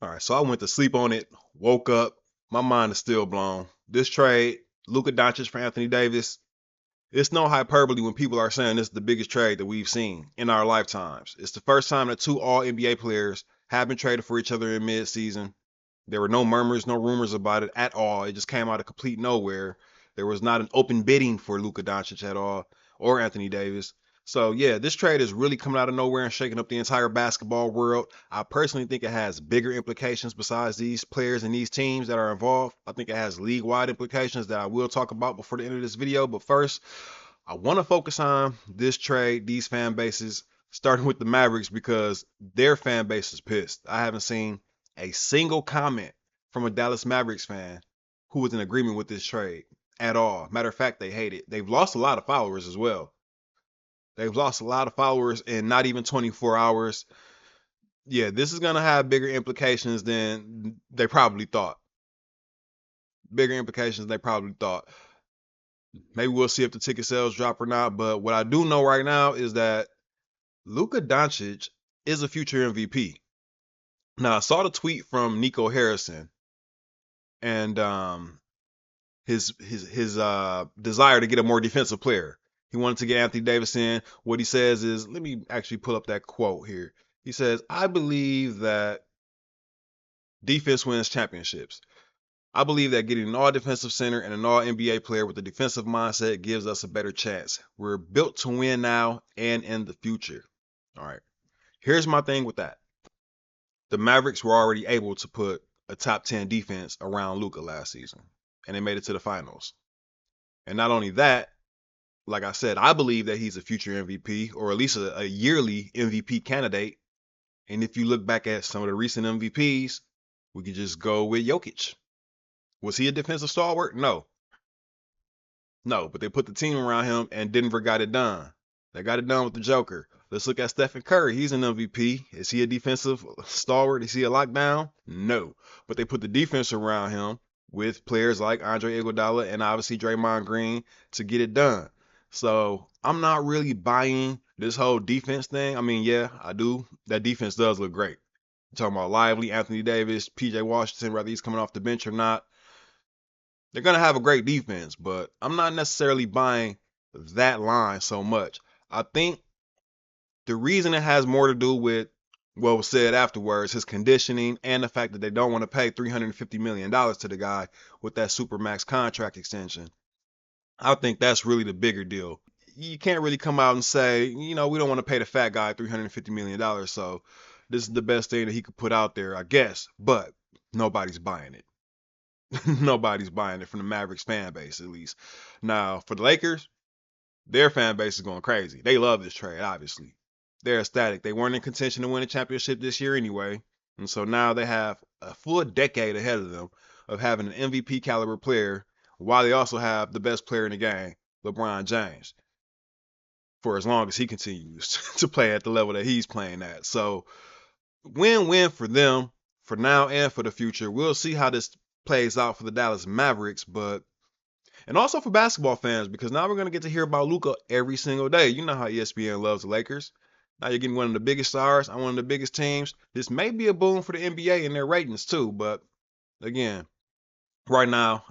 All right, so I went to sleep on it, woke up, my mind is still blown. This trade, Luka Doncic for Anthony Davis, it's no hyperbole when people are saying this is the biggest trade that we've seen in our lifetimes. It's the first time that two All NBA players have been traded for each other in midseason. There were no murmurs, no rumors about it at all. It just came out of complete nowhere. There was not an open bidding for Luka Doncic at all or Anthony Davis. So yeah, this trade is really coming out of nowhere and shaking up the entire basketball world. I personally think it has bigger implications besides these players and these teams that are involved. I think it has league-wide implications that I will talk about before the end of this video. But first, I want to focus on this trade, these fan bases, starting with the Mavericks because their fan base is pissed. I haven't seen a single comment from a Dallas Mavericks fan who was in agreement with this trade at all. Matter of fact, they hate it. They've lost a lot of followers as well. They've lost a lot of followers in not even 24 hours. Yeah, this is going to have bigger implications than they probably thought. Bigger implications than they probably thought. Maybe we'll see if the ticket sales drop or not. But what I do know right now is that Luka Doncic is a future MVP. Now, I saw the tweet from Nico Harrison and his desire to get a more defensive player. He wanted to get Anthony Davis in. What he says is, let me actually pull up that quote here. He says, I believe that defense wins championships. I believe that getting an all-defensive center and an all-NBA player with a defensive mindset gives us a better chance. We're built to win now and in the future. All right. Here's my thing with that. The Mavericks were already able to put a top 10 defense around Luka last season, and they made it to the finals. And not only that, like I said, I believe that he's a future MVP or at least a yearly MVP candidate. And if you look back at some of the recent MVPs, we could just go with Jokic. Was he a defensive stalwart? No. No, but they put the team around him and Denver got it done. They got it done with the Joker. Let's look at Stephen Curry. He's an MVP. Is he a defensive stalwart? Is he a lockdown? No. But they put the defense around him with players like Andre Iguodala and obviously Draymond Green to get it done. So I'm not really buying this whole defense thing. I mean, yeah, I do. That defense does look great. I'm talking about Lively, Anthony Davis, PJ Washington, whether he's coming off the bench or not. They're going to have a great defense, but I'm not necessarily buying that line so much. I think the reason it has more to do with what was said afterwards, his conditioning, and the fact that they don't want to pay $350 million to the guy with that Supermax contract extension. I think that's really the bigger deal. You can't really come out and say, we don't want to pay the fat guy $350 million, so this is the best thing that he could put out there, I guess. But nobody's buying it. Nobody's buying it from the Mavericks fan base, at least. Now, for the Lakers, their fan base is going crazy. They love this trade, obviously. They're ecstatic. They weren't in contention to win a championship this year anyway. And so now they have a full decade ahead of them of having an MVP caliber player while they also have the best player in the game, LeBron James, for as long as he continues to play at the level that he's playing at. So win-win for them for now and for the future. We'll see how this plays out for the Dallas Mavericks, and also for basketball fans, because now we're going to get to hear about Luka every single day. You know how ESPN loves the Lakers. Now you're getting one of the biggest stars on one of the biggest teams. This may be a boom for the NBA and their ratings too, but again, right now,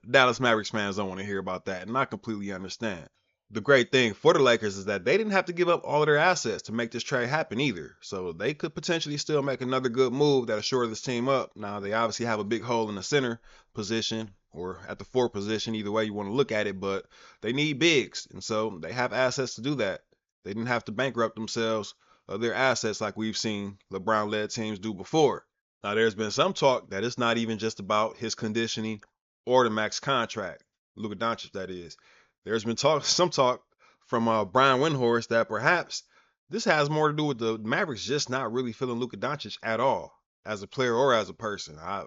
Dallas Mavericks fans don't want to hear about that, and I completely understand. The great thing for the Lakers is that they didn't have to give up all of their assets to make this trade happen either. So they could potentially still make another good move that'll shore this team up. Now, they obviously have a big hole in the center position or at the 4 position, either way you want to look at it, but they need bigs. And so they have assets to do that. They didn't have to bankrupt themselves of their assets like we've seen LeBron-led teams do before. Now, there's been some talk that it's not even just about his conditioning or the max contract. Luka Doncic, that is. There's been some talk from Brian Windhorst that perhaps this has more to do with the Mavericks just not really feeling Luka Doncic at all as a player or as a person. I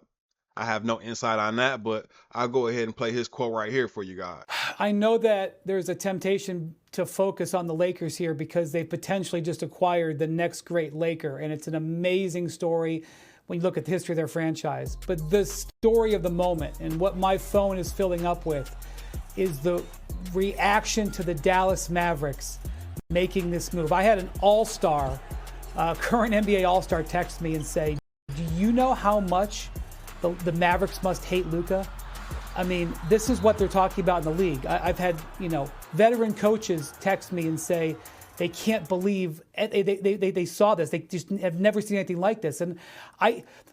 have no insight on that, but I'll go ahead and play his quote right here for you guys. I know that there's a temptation to focus on the Lakers here because they potentially just acquired the next great Laker, and it's an amazing story when you look at the history of their franchise. But the story of the moment and what my phone is filling up with is the reaction to the Dallas Mavericks making this move. I had an all-star, current NBA all-star text me and say, do you know how much the Mavericks must hate Luka? I mean, this is what they're talking about in the league. I've had, veteran coaches text me and say they can't believe they saw this. They just have never seen anything like this. And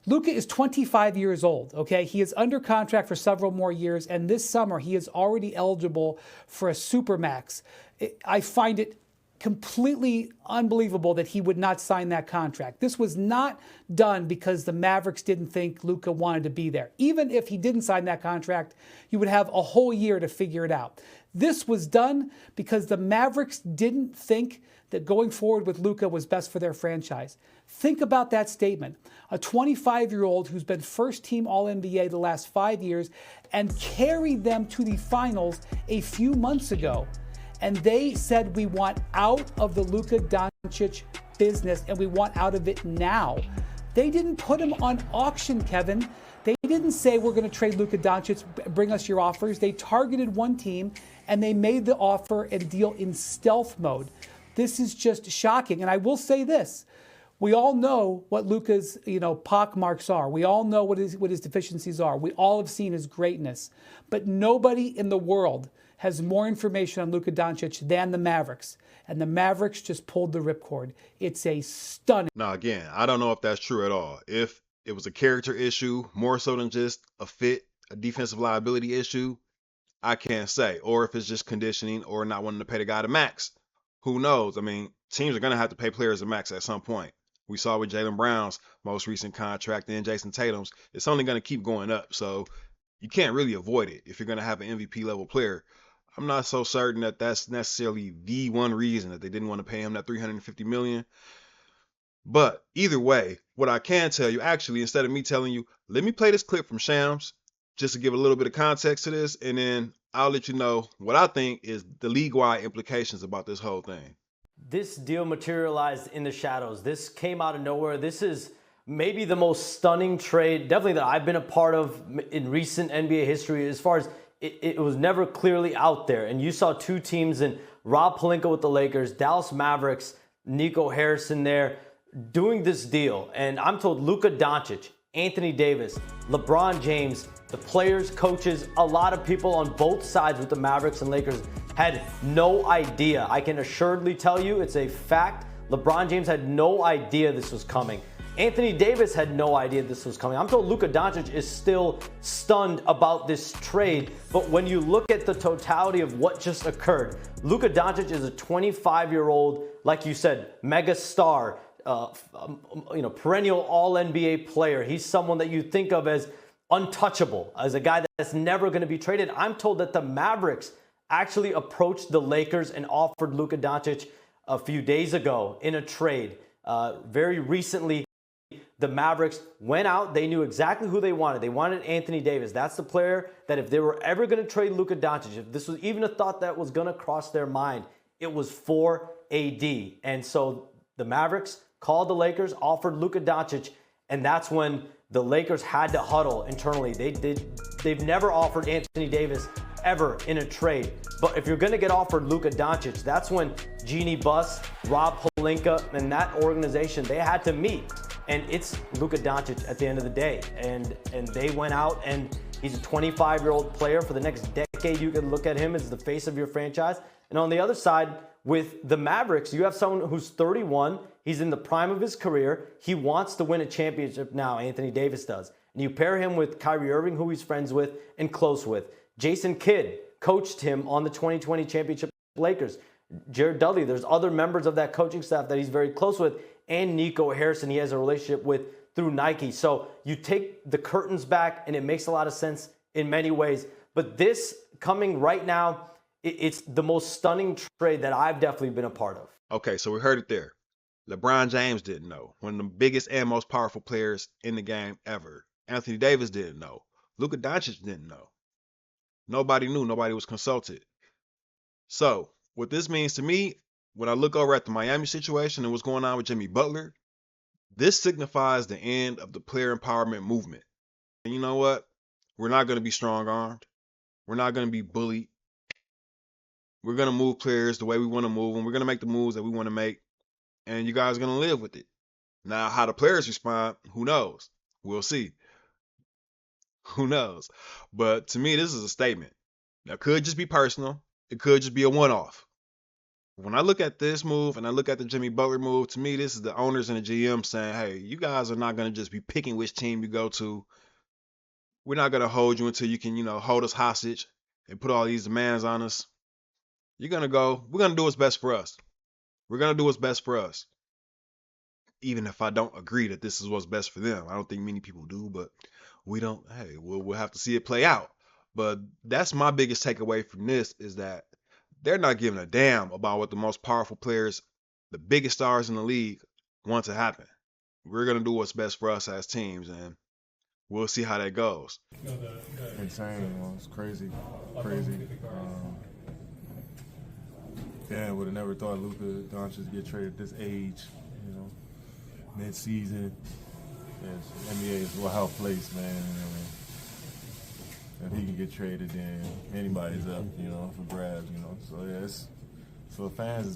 Luka is 25 years old, okay? He is under contract for several more years, and this summer he is already eligible for a Supermax. I find it completely unbelievable that he would not sign that contract. This was not done because the Mavericks didn't think Luka wanted to be there. Even if he didn't sign that contract, you would have a whole year to figure it out. This was done because the Mavericks didn't think that going forward with Luka was best for their franchise. Think about that statement. A 25-year-old who's been first-team All-NBA the last 5 years and carried them to the finals a few months ago. And they said, we want out of the Luka Doncic business, and we want out of it now. They didn't put him on auction, Kevin. They didn't say, we're going to trade Luka Doncic, bring us your offers. They targeted one team, and they made the offer and deal in stealth mode. This is just shocking. And I will say this. We all know what Luka's, pockmarks are. We all know what his deficiencies are. We all have seen his greatness. But nobody in the world has more information on Luka Doncic than the Mavericks. And the Mavericks just pulled the ripcord. It's a stunning. Now, again, I don't know if that's true at all. If it was a character issue, more so than just a defensive liability issue, I can't say. Or if it's just conditioning or not wanting to pay the guy the max. Who knows? I mean, teams are going to have to pay players the max at some point. We saw with Jaylen Brown's most recent contract and Jason Tatum's. It's only going to keep going up. So you can't really avoid it if you're going to have an MVP level player. I'm not so certain that that's necessarily the one reason that they didn't want to pay him that $350 million. But either way, what I can tell you, actually, instead of me telling you, let me play this clip from Shams just to give a little bit of context to this, and then I'll let you know what I think is the league-wide implications about this whole thing. This deal materialized in the shadows. This came out of nowhere. This is maybe the most stunning trade, definitely that I've been a part of in recent NBA history, as far as it was never clearly out there. And you saw two teams in Rob Pelinka with the Lakers, Dallas Mavericks, Nico Harrison there, doing this deal. And I'm told Luka Doncic, Anthony Davis, LeBron James, the players, coaches, a lot of people on both sides with the Mavericks and Lakers had no idea. I can assuredly tell you it's a fact. LeBron James had no idea this was coming. Anthony Davis had no idea this was coming. I'm told Luka Doncic is still stunned about this trade. But when you look at the totality of what just occurred, Luka Doncic is a 25-year-old, like you said, mega star, perennial All-NBA player. He's someone that you think of as untouchable, as a guy that's never going to be traded. I'm told that the Mavericks actually approached the Lakers and offered Luka Doncic a few days ago in a trade. Very recently, the Mavericks went out. They knew exactly who they wanted. They wanted Anthony Davis. That's the player that if they were ever going to trade Luka Doncic, if this was even a thought that was going to cross their mind, it was for AD. And so the Mavericks called the Lakers, offered Luka Doncic, and that's when the Lakers had to huddle internally. They've never offered Anthony Davis ever in a trade. But if you're going to get offered Luka Doncic, that's when Jeannie Buss, Rob Pelinka, and that organization, they had to meet. And it's Luka Doncic at the end of the day. And they went out, and he's a 25-year-old player. For the next decade, you can look at him as the face of your franchise. And on the other side, with the Mavericks, you have someone who's 31. He's in the prime of his career. He wants to win a championship now, Anthony Davis does. And you pair him with Kyrie Irving, who he's friends with and close with. Jason Kidd coached him on the 2020 championship Lakers. Jared Dudley, there's other members of that coaching staff that he's very close with. And Nico Harrison, he has a relationship with through Nike. So you take the curtains back, and it makes a lot of sense in many ways. But this coming right now, it's the most stunning trade that I've definitely been a part of. Okay, so we heard it there. LeBron James didn't know. One of the biggest and most powerful players in the game ever. Anthony Davis didn't know. Luka Doncic didn't know. Nobody knew. Nobody was consulted. So what this means to me, when I look over at the Miami situation and what's going on with Jimmy Butler, this signifies the end of the player empowerment movement. And you know what? We're not going to be strong-armed. We're not going to be bullied. We're going to move players the way we want to move them. We're going to make the moves that we want to make. And you guys are going to live with it. Now, how the players respond, who knows? We'll see. Who knows? But to me, this is a statement. Now, it could just be personal. It could just be a one-off. When I look at this move and I look at the Jimmy Butler move, to me, this is the owners and the GM saying, hey, you guys are not going to just be picking which team you go to. We're not going to hold you until you can, hold us hostage and put all these demands on us. You're going to go, we're going to do what's best for us. We're going to do what's best for us. Even if I don't agree that this is what's best for them. I don't think many people do, but we don't, hey, we'll have to see it play out. But that's my biggest takeaway from this is that they're not giving a damn about what the most powerful players, the biggest stars in the league, want to happen. We're going to do what's best for us as teams, and we'll see how that goes. Insane, well, it's crazy. Yeah, would have never thought Luka Doncic get traded at this age, mid-season. Yes, NBA is a wild place, man. If he can get traded, then anybody's up, for grabs, So yeah, for fans,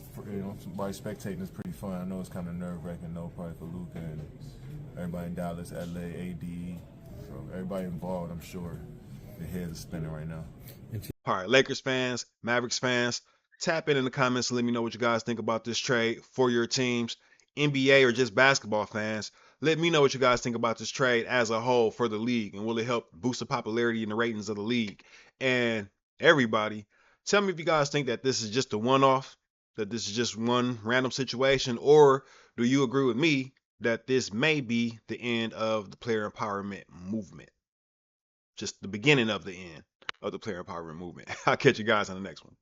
by spectating is pretty fun. I know it's kind of nerve-wracking, though, probably for Luka and everybody in Dallas, LA, AD, so everybody involved. I'm sure their heads are spinning right now. All right, Lakers fans, Mavericks fans, tap in the comments and let me know what you guys think about this trade for your teams, NBA or just basketball fans. Let me know what you guys think about this trade as a whole for the league, and will it help boost the popularity and the ratings of the league? And everybody, tell me if you guys think that this is just a one-off, that this is just one random situation, or do you agree with me that this may be the end of the player empowerment movement? Just the beginning of the end of the player empowerment movement. I'll catch you guys on the next one.